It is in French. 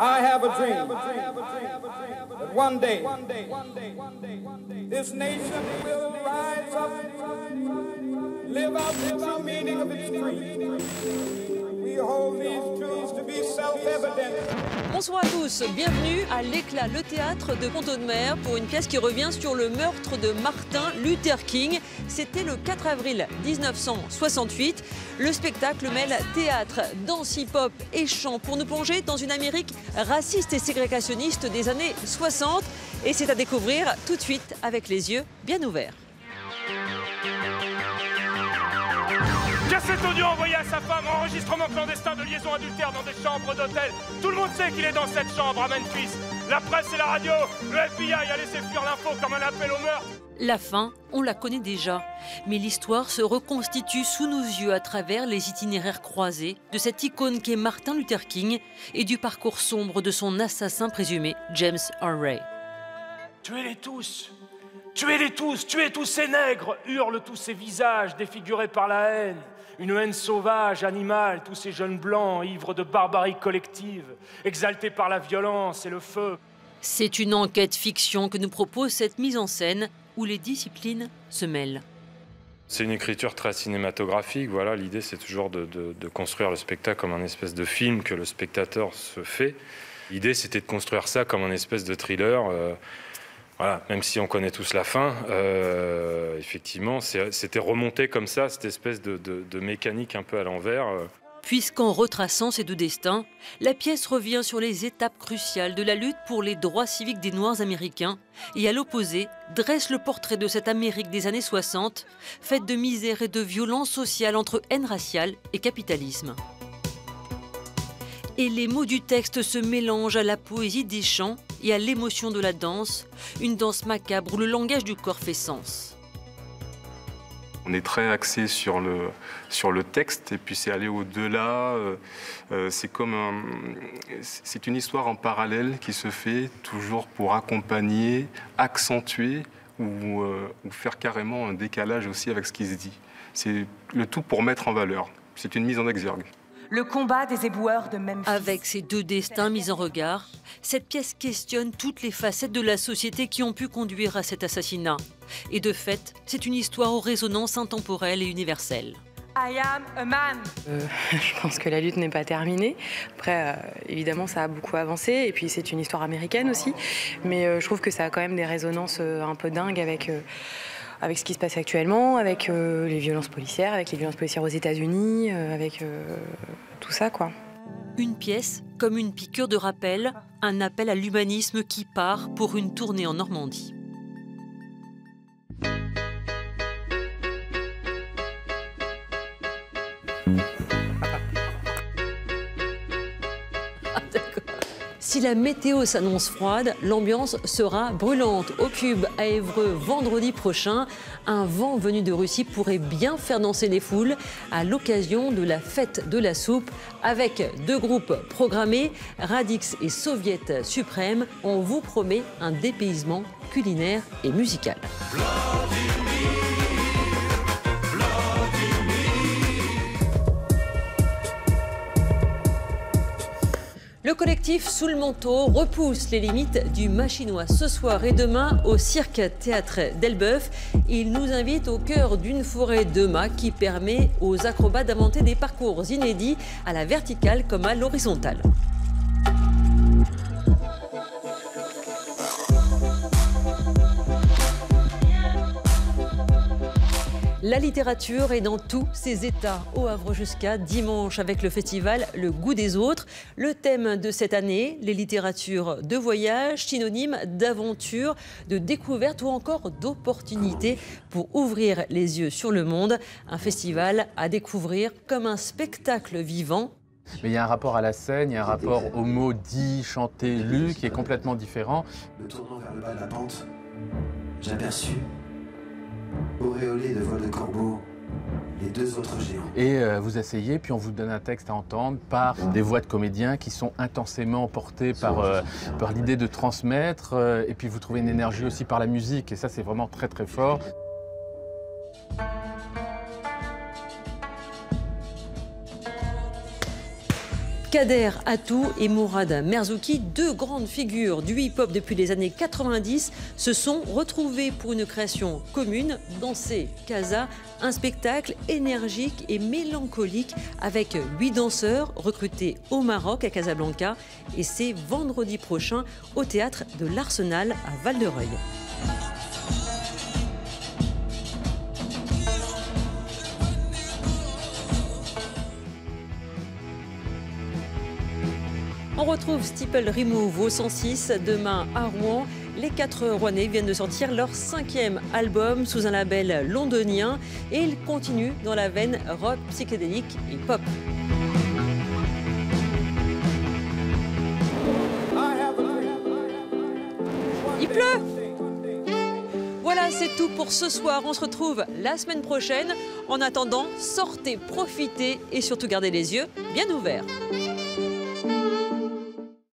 I have a dream that one day this nation will rise up, live out the true meaning of its creed. We hold these truths to be self-evident. Bonsoir à tous, bienvenue à l'Éclat, le théâtre de Pont-Audemer pour une pièce qui revient sur le meurtre de Martin Luther King. C'était le 4 avril 1968. Le spectacle mêle théâtre, danse hip-hop et chant pour nous plonger dans une Amérique raciste et ségrégationniste des années 60. Et c'est à découvrir tout de suite avec les yeux bien ouverts. Cet audio envoyé à sa femme, enregistrement clandestin de liaison adultère dans des chambres d'hôtel. Tout le monde sait qu'il est dans cette chambre à Memphis. La presse et la radio, le FBI a laissé fuir l'info comme un appel au meurtre. La fin, on la connaît déjà, mais l'histoire se reconstitue sous nos yeux à travers les itinéraires croisés de cette icône qu'est Martin Luther King et du parcours sombre de son assassin présumé, James Henry. Tuez-les tous! Tuez-les tous! Tuez tous ces nègres! Hurlent tous ces visages défigurés par la haine. Une haine sauvage, animale, tous ces jeunes blancs, ivres de barbarie collective, exaltés par la violence et le feu. C'est une enquête fiction que nous propose cette mise en scène où les disciplines se mêlent. C'est une écriture très cinématographique. Voilà, l'idée, c'est toujours de construire le spectacle comme un espèce de film que le spectateur se fait. L'idée, c'était de construire ça comme un espèce de thriller. Voilà, même si on connaît tous la fin, effectivement, c'était remonté comme ça, cette espèce de mécanique un peu à l'envers. Puisqu'en retraçant ces deux destins, la pièce revient sur les étapes cruciales de la lutte pour les droits civiques des Noirs américains et à l'opposé, dresse le portrait de cette Amérique des années 60, faite de misère et de violence sociale entre haine raciale et capitalisme. Et les mots du texte se mélangent à la poésie des chants et à l'émotion de la danse, une danse macabre où le langage du corps fait sens. On est très axé sur le texte et puis c'est aller au-delà. C'est une histoire en parallèle qui se fait toujours pour accompagner, accentuer ou faire carrément un décalage aussi avec ce qui se dit. C'est le tout pour mettre en valeur. C'est une mise en exergue. Le combat des éboueurs de Memphis. Avec ces deux destins mis en regard, cette pièce questionne toutes les facettes de la société qui ont pu conduire à cet assassinat. Et de fait, c'est une histoire aux résonances intemporelles et universelles. I am a man. Je pense que la lutte n'est pas terminée. Après, évidemment, ça a beaucoup avancé. Et puis, c'est une histoire américaine aussi. Mais je trouve que ça a quand même des résonances un peu dingues avec ce qui se passe actuellement, avec les violences policières, aux États-Unis, avec tout ça, quoi. Une pièce comme une piqûre de rappel, un appel à l'humanisme qui part pour une tournée en Normandie. Si la météo s'annonce froide, l'ambiance sera brûlante. Au Cube à Évreux vendredi prochain, un vent venu de Russie pourrait bien faire danser les foules à l'occasion de la fête de la soupe. Avec deux groupes programmés, Radix et Soviet Suprême, on vous promet un dépaysement culinaire et musical. Le collectif Sous le manteau repousse les limites du machinois ce soir et demain au Cirque Théâtre d'Elbeuf. Il nous invite au cœur d'une forêt de mâts qui permet aux acrobates d'inventer des parcours inédits à la verticale comme à l'horizontale. La littérature est dans tous ses états, au Havre jusqu'à dimanche avec le festival Le Goût des Autres. Le thème de cette année, les littératures de voyage, synonymes d'aventure, de découverte ou encore d'opportunité pour ouvrir les yeux sur le monde. Un festival à découvrir comme un spectacle vivant. Mais il y a un rapport à la scène, il y a un rapport aux mots dits, chantés, lus qui est complètement différent. Me tournant vers le bas de la pente, j'aperçus, auréolés de vols de corbeaux, les deux autres géants. Et vous asseyez, puis on vous donne un texte à entendre par des voix de comédiens qui sont intensément portés par l'idée de transmettre. Et puis vous trouvez une énergie aussi par la musique, et ça c'est vraiment très très fort. Kader Atou et Mourad Merzouki, deux grandes figures du hip-hop depuis les années 90, se sont retrouvés pour une création commune, Danser Casa, un spectacle énergique et mélancolique avec 8 danseurs recrutés au Maroc à Casablanca, et c'est vendredi prochain au théâtre de l'Arsenal à Val-de-Reuil. On retrouve Steeple Remove au 106 demain à Rouen. Les 4 Rouennais viennent de sortir leur 5e album sous un label londonien et ils continuent dans la veine rock, psychédélique et pop. Il pleut! Voilà, c'est tout pour ce soir. On se retrouve la semaine prochaine. En attendant, sortez, profitez et surtout gardez les yeux bien ouverts.